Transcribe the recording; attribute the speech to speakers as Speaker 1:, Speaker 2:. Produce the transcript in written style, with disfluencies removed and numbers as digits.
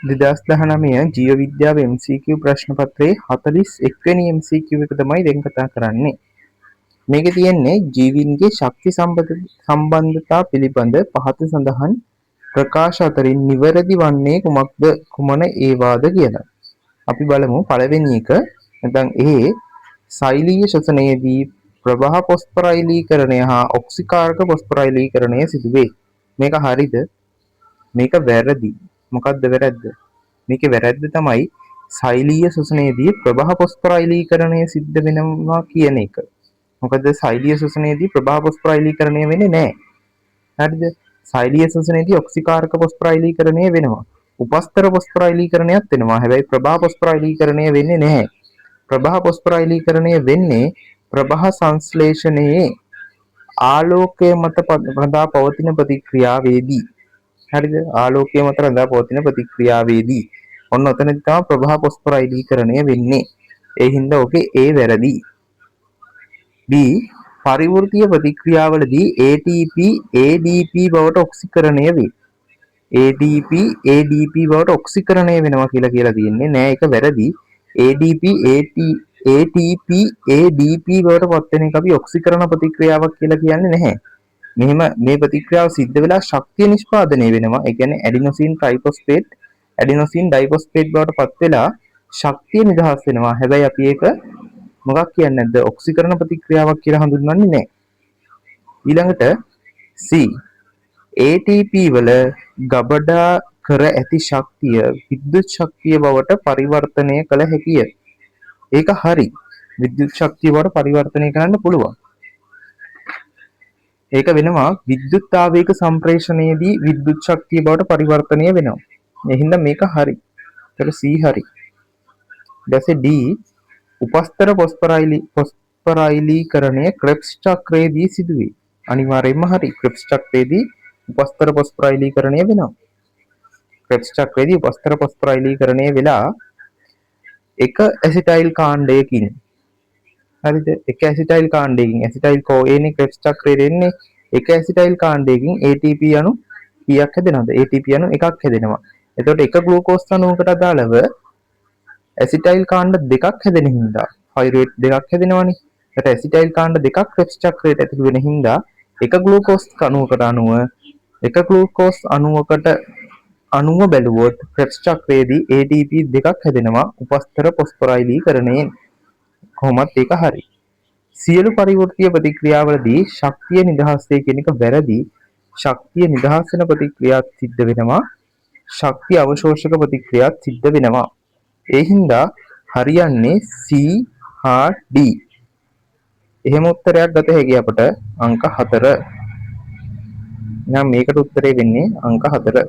Speaker 1: 2019 ජීව විද්‍යාව MCQ ප්‍රශ්න පත්‍රයේ 41 වෙනි MCQ එක තමයි දැන් කතා කරන්නේ. මේකේ තියෙන්නේ ජීවීන්ගේ ශක්ති සම්බන්ධතා පිළිබඳ පහත සඳහන් ප්‍රකාශ අතරින් නිවැරදි වන්නේ කුමක්ද කුමන ඒවාද කියලා. අපි බලමු පළවෙනි එක නැත්නම් සෛලීය ශ්වසනයේදී ප්‍රවාහ පොස්පොරයිලීකරණය හා ඔක්සිකාරක පොස්පොරයිලීකරණය සිදුවේ. මේක හරිද? මේක වැරදි. මොකක්ද වැරද්ද? මේකේ වැරද්ද තමයි සෛලීය ශ්වසනයේදී ප්‍රවාහ පොස්පොරයිලීකරණය සිද්ධ වෙනවා කියන එක. මොකද සෛලීය ශ්වසනයේදී ප්‍රවාහ පොස්පොරයිලීකරණය වෙන්නේ නැහැ. හරිද? සෛලීය ශ්වසනයේදී ඔක්සිකාරක පොස්පොරයිලීකරණය වෙනවා. උපස්තර පොස්පොරයිලීකරණයත් වෙනවා. හැබැයි ප්‍රවාහ පොස්පොරයිලීකරණය වෙන්නේ නැහැ. ප්‍රවාහ පොස්පොරයිලීකරණය වෙන්නේ ප්‍රවාහ සංශ්ලේෂණයේ ආලෝකය මත රඳා පවතින ප්‍රතික්‍රියාවේදී. හරිද? ආලෝකය මත රඳා පවතින ප්‍රතික්‍රියාවේදී. ඔන්න ඔතනදි තමයි ප්‍රවාහ පොස්පොරයිලීකරණය වෙන්නේ. ඒ හින්දා ඔකේ ඒ වැරදි. B පරිවෘත්තීය ප්‍රතික්‍රියාවලදී ATP ADP බවට ඔක්සිකරණය වේ. ATP ADP බවට ඔක්සිකරණය වෙනවා කියලා තියෙන්නේ නෑ, ඒක වැරදි. ATP ADP බවට පත් වෙන එක අපි ඔක්සිකරණ ප්‍රතික්‍රියාවක් කියලා කියන්නේ නැහැ. මෙහෙම මේ ප්‍රතික්‍රියාව සිද්ධ වෙලා ශක්තිය නිෂ්පාදනය වෙනවා. ඒ කියන්නේ ඇඩිනොසින් ඩයිෆොස්ෆේට් බවට පත් වෙලා ශක්තිය නිදහස් වෙනවා. හැබැයි අපි ඒක මොකක් කියන්නේ නැද්ද? ඔක්සිකරණ ප්‍රතික්‍රියාවක් කියලා හඳුන්වන්නේ නැහැ. ඊළඟට C ATP වල ගබඩා කර ඇති ශක්තිය විද්‍යුත් ශක්තිය බවට පරිවර්තනය කළ හැකිය. ඒක හරි. විද්‍යුත් ශක්තිය බවට පරිවර්තනය කරන්න පුළුවන්. ඒක වෙනවා විද්‍යුත් ආවේග සම්ප්‍රේෂණයේදී විද්‍යුත් ශක්තිය බවට පරිවර්තනය වෙනවා. ඒ හින්දා මේක හරි. ඒක C හරි. ඊට D උපස්තර පොස්පොරයිලීකරණය ක්‍රෙබ්ස් චක්‍රයේදී සිදුවේ. අනිවාර්යයෙන්ම හරි. ක්‍රෙබ්ස් චක්‍රයේදී උපස්තර පොස්පොරයිලීකරණය වෙනවා. ක්‍රෙබ්ස් චක්‍රයේදී උපස්තර පොස්පොරයිලීකරණය වෙලා එක ඇසිටයිල් කාණ්ඩයකින් හරිද? එක ඇසිටයිල් කාණ්ඩයකින් ඇසිටයිල් CoA ක්‍රෙබ්ස් චක්‍රයේ එන්නේ එක ඇසිටයිල් කාණ්ඩයකින් ATP අණු කීයක් හැදෙනවද? ATP අණු එකක් හැදෙනවා. එතකොට එක ග්ලූකෝස් අණුවකට අදාළව ඇසිටයිල් කාණ්ඩ දෙකක් හැදෙන හින්දා පයිරුවේට් දෙකක් හැදෙනවනේ. ඒකට ඇසිටයිල් කාණ්ඩ දෙකක් ක්‍රෙබ්ස් චක්‍රයට ඇතුළු වෙන හින්දා එක ග්ලූකෝස් අණුවකට අණුව බැලුවොත් ක්‍රෙබ්ස් චක්‍රයේදී ATP දෙකක් හැදෙනවා උපස්තර පොස්පොරයිලීකරණයෙන්. කොහොමත් ඒක හරි. සියලු පරිවෘත්තීය ප්‍රතික්‍රියාවලදී ශක්තිය නිදහස් වේ කියන එක වැරදි. ශක්තිය නිදහස් වෙන ප්‍රතික්‍රියාවක් සිද්ධ වෙනවා. ශක්තිය අවශෝෂක ප්‍රතික්‍රියාවක් සිද්ධ වෙනවා. ඒ හින්දා හරියන්නේ C හා D. එහෙම උත්තරයක් ගත හැකි අපට අංක 4. එහෙනම් මේකට උත්තරේ වෙන්නේ අංක 4.